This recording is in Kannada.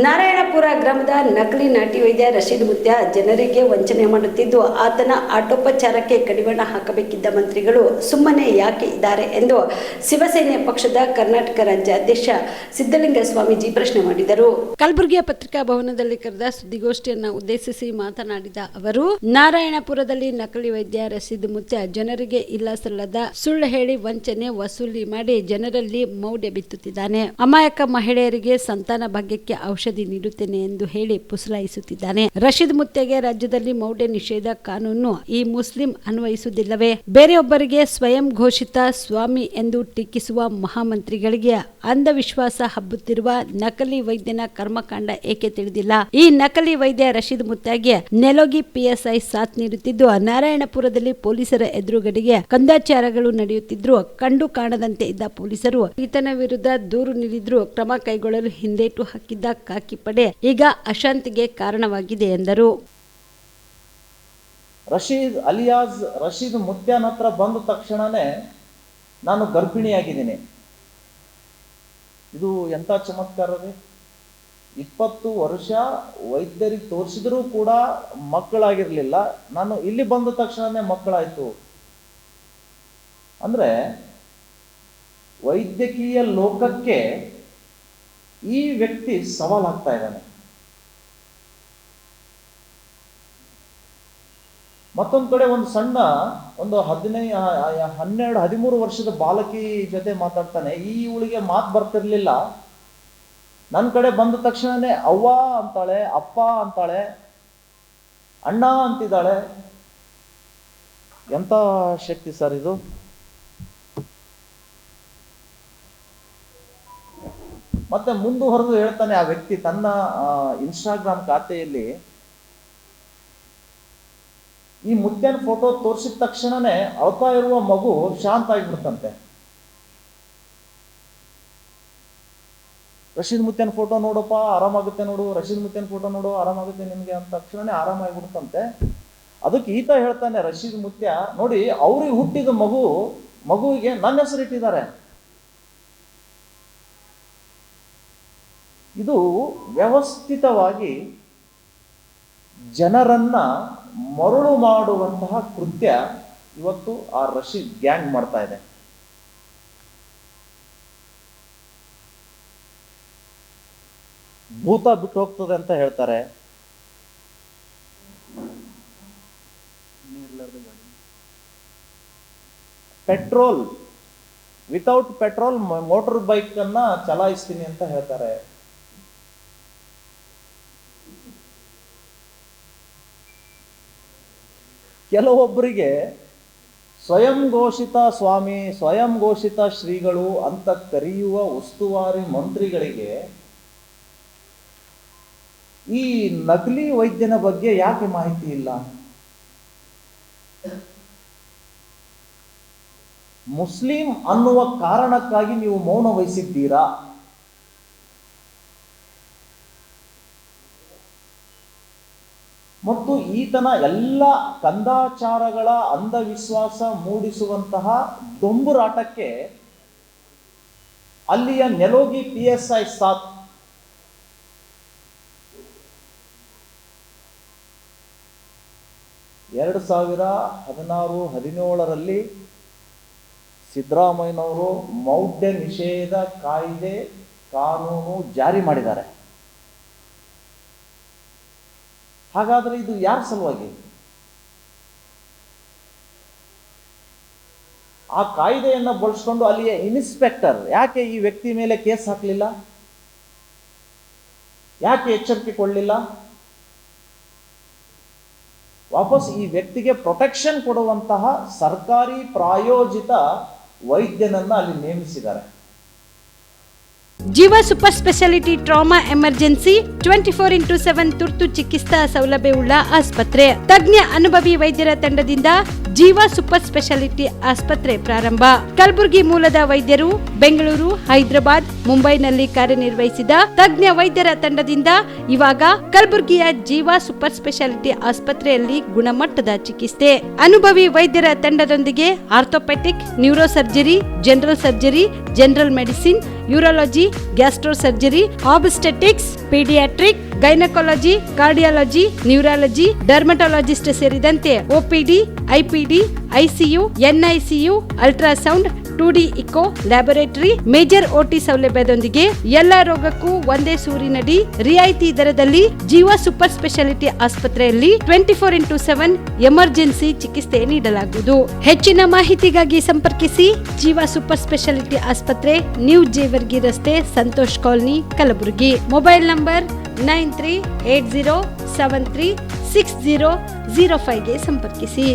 ನಾರಾಯಣಪುರ ಗ್ರಾಮದ ನಕಲಿ ನಾಟಿ ವೈದ್ಯ ರಶೀದ್ ಮುತ್ಯ ಜನರಿಗೆ ವಂಚನೆ ಮಾಡುತ್ತಿದ್ದು ಆತನ ಆಟೋಪಚಾರಕ್ಕೆ ಕಡಿವಾಣ ಹಾಕಬೇಕಿದ್ದ ಮಂತ್ರಿಗಳು ಸುಮ್ಮನೆ ಯಾಕೆ ಇದ್ದಾರೆ ಎಂದು ಶಿವಸೇನೆ ಪಕ್ಷದ ಕರ್ನಾಟಕ ರಾಜ್ಯ ಅಧ್ಯಕ್ಷ ಸಿದ್ದಲಿಂಗ ಸ್ವಾಮೀಜಿ ಪ್ರಶ್ನೆ ಮಾಡಿದರು. ಕಲಬುರಗಿಯ ಪತ್ರಿಕಾ ಭವನದಲ್ಲಿ ಕರೆದ ಸುದ್ದಿಗೋಷ್ಠಿಯನ್ನು ಉದ್ದೇಶಿಸಿ ಮಾತನಾಡಿದ ಅವರು, ನಾರಾಯಣಪುರದಲ್ಲಿ ನಕಲಿ ವೈದ್ಯ ರಶೀದ್ ಮುತ್ಯ ಜನರಿಗೆ ಇಲ್ಲ ಸಲ್ಲದ ಸುಳ್ಳು ಹೇಳಿ ವಂಚನೆ ವಸೂಲಿ ಮಾಡಿ ಜನರಲ್ಲಿ ಮೌಢ್ಯ ಬಿತ್ತುತ್ತಿದ್ದಾನೆ. ಅಮಾಯಕ ಮಹಿಳೆಯರಿಗೆ ಸಂತಾನ ಭಾಗ್ಯಕ್ಕೆ ಔಷಧಿ ನೀಡುತ್ತೇನೆ ಎಂದು ಹೇಳಿ ಪುಸಲಾಯಿಸುತ್ತಿದ್ದಾನೆ. ರಶೀದ್ ಮುತ್ಯಗೆ ರಾಜ್ಯದಲ್ಲಿ ಮೌಢ್ಯ ನಿಷೇಧ ಕಾನೂನು ಈ ಮುಸ್ಲಿಂ ಅನ್ವಯಿಸುವುದಿಲ್ಲವೇ? ಬೇರೆಯೊಬ್ಬರಿಗೆ ಸ್ವಯಂ ಘೋಷಿತ ಸ್ವಾಮಿ ಎಂದು ಟೀಕಿಸುವ ಮಹಾಮಂತ್ರಿಗಳಿಗೆ ಅಂಧವಿಶ್ವಾಸ ಹಬ್ಬುತ್ತಿರುವ ನಕಲಿ ವೈದ್ಯನ ಕರ್ಮಕಾಂಡ ಏಕೆ ತಿಳಿದಿಲ್ಲ? ಈ ನಕಲಿ ವೈದ್ಯ ರಶೀದ್ ಮುತ್ಯಗೆ ನೆಲೋಗಿ PSI ಸಾಥ್ ನೀಡುತ್ತಿದ್ದು, ನಾರಾಯಣಪುರದಲ್ಲಿ ಪೊಲೀಸರ ಎದುರುಗಡೆಗೆ ಕಂದಾಚಾರಗಳು ನಡೆಯುತ್ತಿದ್ರು ಕಂಡು ಕಾಣದಂತೆ ಇದ್ದ ಪೊಲೀಸರು ಈತನ ವಿರುದ್ಧ ದೂರು ನೀಡಿದ್ರು ಕ್ರಮ ಕೈಗೊಳ್ಳಲು ಹಿಂದೇಟು ಹಾಕಿದ್ದ ಕಾಕಿ ಪಡೆ ಈಗ ಅಶಾಂತಿಗೆ ಕಾರಣವಾಗಿದೆ ಎಂದರು. ರಶೀದ್ ಅಲಿಯಾಸ್ ರಶೀದ್ ಮುತ್ಯನ ಹತ್ರ ಬಂದ ತಕ್ಷಣನೇ ನಾನು ಗರ್ಭಿಣಿಯಾಗಿದ್ದೀನಿ. ಇದು ಎಂಥ ಚಮತ್ಕಾರ ರೀ! 20 ವರ್ಷ ವೈದ್ಯರಿಗೆ ತೋರಿಸಿದ್ರೂ ಕೂಡ ಮಕ್ಕಳಾಗಿರ್ಲಿಲ್ಲ. ನಾನು ಇಲ್ಲಿ ಬಂದ ತಕ್ಷಣನೇ ಮಕ್ಕಳಾಯ್ತು. ಅಂದ್ರೆ ವೈದ್ಯಕೀಯ ಲೋಕಕ್ಕೆ ಈ ವ್ಯಕ್ತಿ ಸವಾಲಾಗ್ತಾ ಇದ್ದಾನೆ. ಮತ್ತೊಂದು ಕಡೆ ಒಂದು ಸಣ್ಣ ಒಂದು 12-13 ವರ್ಷದ ಬಾಲಕಿ ಜೊತೆ ಮಾತಾಡ್ತಾನೆ. ಈ ಇವಳಿಗೆ ಮಾತು ಬರ್ತಿರ್ಲಿಲ್ಲ. ನನ್ನ ಕಡೆ ಬಂದ ತಕ್ಷಣನೇ ಅವ್ವ ಅಂತಾಳೆ, ಅಪ್ಪ ಅಂತಾಳೆ, ಅಣ್ಣ ಅಂತಿದ್ದಾಳೆ. ಎಂತ ಶಕ್ತಿ ಸರ್ ಇದು! ಮತ್ತೆ ಮುಂದುವರೆದು ಹೇಳ್ತಾನೆ ಆ ವ್ಯಕ್ತಿ ತನ್ನ ಇನ್ಸ್ಟಾಗ್ರಾಮ್ ಖಾತೆಯಲ್ಲಿ, ಈ ಮುತ್ಯನ ಫೋಟೋ ತೋರಿಸಿದ ತಕ್ಷಣನೇ ಅಳ್ತಾ ಇರುವ ಮಗು ಶಾಂತ ಆಗಿಬಿಡ್ತಂತೆ. ರಶೀದ್ ಮುತ್ಯನ ಫೋಟೋ ನೋಡಪ್ಪ ಆರಾಮಾಗುತ್ತೆ ನೋಡು, ರಶೀದ್ ಮುತ್ಯನ ಫೋಟೋ ನೋಡು ಆರಾಮಾಗುತ್ತೆ ನಿಮ್ಗೆ ಅಂತ ತಕ್ಷಣನೇ ಆರಾಮಾಗಿಬಿಡ್ತಂತೆ. ಅದಕ್ಕೆ ಈತ ಹೇಳ್ತಾನೆ, ರಶೀದ್ ಮುತ್ಯ ನೋಡಿ, ಅವ್ರಿಗೆ ಹುಟ್ಟಿದ ಮಗುವಿಗೆ ನನ್ನ ಹೆಸರು ಇಟ್ಟಿದ್ದಾರೆ. ಇದು ವ್ಯವಸ್ಥಿತವಾಗಿ ಜನರನ್ನ ಮರುಳು ಮಾಡುವಂತಹ ಕೃತ್ಯ ಇವತ್ತು ಆ ರಶೀದ್ ಗ್ಯಾಂಗ್ ಮಾಡ್ತಾ ಇದೆ. ಭೂತ ಬಿಟ್ಟು ಹೋಗ್ತದೆ ಅಂತ ಹೇಳ್ತಾರೆ. Petrol without petrol motor bike ಅನ್ನ ಚಲಾಯಿಸ್ತೀನಿ ಅಂತ ಹೇಳ್ತಾರೆ. ಕೆಲವೊಬ್ಬರಿಗೆ ಸ್ವಯಂ ಘೋಷಿತ ಸ್ವಾಮಿ, ಸ್ವಯಂ ಘೋಷಿತ ಶ್ರೀಗಳು ಅಂತ ಕರೆಯುವ ಉಸ್ತುವಾರಿ ಮಂತ್ರಿಗಳಿಗೆ ಈ ನಕಲಿ ವೈದ್ಯನ ಬಗ್ಗೆ ಯಾಕೆ ಮಾಹಿತಿ ಇಲ್ಲ? ಮುಸ್ಲಿಂ ಅನ್ನುವ ಕಾರಣಕ್ಕಾಗಿ ನೀವು ಮೌನ ವಹಿಸಿದ್ದೀರಾ? ಮತ್ತು ಈತನ ಎಲ್ಲ ಕಂದಾಚಾರಗಳ ಅಂಧವಿಶ್ವಾಸ ಮೂಡಿಸುವಂತಹ ದೊಂಬುರಾಟಕ್ಕೆ ಅಲ್ಲಿಯ ನೆಲೋಗಿ PSI ಸಾಥ್. ಎರಡು 2016-17ರಲ್ಲಿ ಸಿದ್ದರಾಮಯ್ಯನವರು ಮೌಢ್ಯ ನಿಷೇಧ ಕಾಯ್ದೆ ಕಾನೂನು ಜಾರಿ ಮಾಡಿದ್ದಾರೆ. ಹಾಗಾದ್ರೆ ಇದು ಯಾರ ಸಲುವಾಗಿ? ಆ ಕಾಯ್ದೆಯನ್ನು ಬಳಸ್ಕೊಂಡು ಅಲ್ಲಿಯ ಇನ್ಸ್ಪೆಕ್ಟರ್ ಯಾಕೆ ಈ ವ್ಯಕ್ತಿ ಮೇಲೆ ಕೇಸ್ ಹಾಕಲಿಲ್ಲ? ಯಾಕೆ ಎಚ್ಚರಿಕೆ ಕೊಡಲಿಲ್ಲ? ವಾಪಸ್ ಈ ವ್ಯಕ್ತಿಗೆ ಪ್ರೊಟೆಕ್ಷನ್ ಕೊಡುವಂತಹ ಸರ್ಕಾರಿ ಪ್ರಾಯೋಜಿತ ವೈದ್ಯನನ್ನ ಅಲ್ಲಿ ನೇಮಿಸಿದ್ದಾರೆ. ಜೀವ super speciality trauma emergency 24x7 ತುರ್ತು ಚಿಕಿತ್ಸಾ ಸೌಲಭ್ಯವುಳ್ಳ ಆಸ್ಪತ್ರೆ. ತಜ್ಞ ಅನುಭವಿ ವೈದ್ಯರ ತಂಡದಿಂದ ಜೀವ ಸೂಪರ್ ಸ್ಪೆಷಾಲಿಟಿ ಆಸ್ಪತ್ರೆ ಪ್ರಾರಂಭ. ಕಲಬುರಗಿ ಮೂಲದ ವೈದ್ಯರು ಬೆಂಗಳೂರು, ಹೈದರಾಬಾದ್, ಮುಂಬೈನಲ್ಲಿ ಕಾರ್ಯನಿರ್ವಹಿಸಿದ ತಜ್ಞ ವೈದ್ಯರ ತಂಡದಿಂದ ಇವಾಗ ಕಲಬುರಗಿಯ ಜೀವ ಸೂಪರ್ ಸ್ಪೆಷಾಲಿಟಿ ಆಸ್ಪತ್ರೆಯಲ್ಲಿ ಗುಣಮಟ್ಟದ ಚಿಕಿತ್ಸೆ. ಅನುಭವಿ ವೈದ್ಯರ ತಂಡದೊಂದಿಗೆ orthopaedic, neuro surgery, general surgery, general medicine urology, gastro surgery, obstetrics, paediatric, gynaecology, cardiology, neurology, dermatologist ಸೇರಿದಂತೆ OPD, IPD, ICU, NICU, ultrasound, 2D echo, laboratory, major OT ಸೌಲಭ್ಯದೊಂದಿಗೆ ಎಲ್ಲಾ ರೋಗಕ್ಕೂ ಒಂದೇ ಸೂರಿನಡಿ ರಿಯಾಯಿತಿ ದರದಲ್ಲಿ ಜೀವ ಸೂಪರ್ ಸ್ಪೆಷಾಲಿಟಿ ಆಸ್ಪತ್ರೆಯಲ್ಲಿ 24x7 ಎಮರ್ಜೆನ್ಸಿ ಚಿಕಿತ್ಸೆ ನೀಡಲಾಗುವುದು. ಹೆಚ್ಚಿನ ಮಾಹಿತಿಗಾಗಿ ಸಂಪರ್ಕಿಸಿ ಜೀವ ಸೂಪರ್ ಸ್ಪೆಷಾಲಿಟಿ ಆಸ್ಪತ್ರೆ, ನ್ಯೂ ಜೇವರ್ಗಿ ರಸ್ತೆ, Santosh colony, Kalaburagi. Mobile number 9380736005 ಗೆ ಸಂಪರ್ಕಿಸಿ.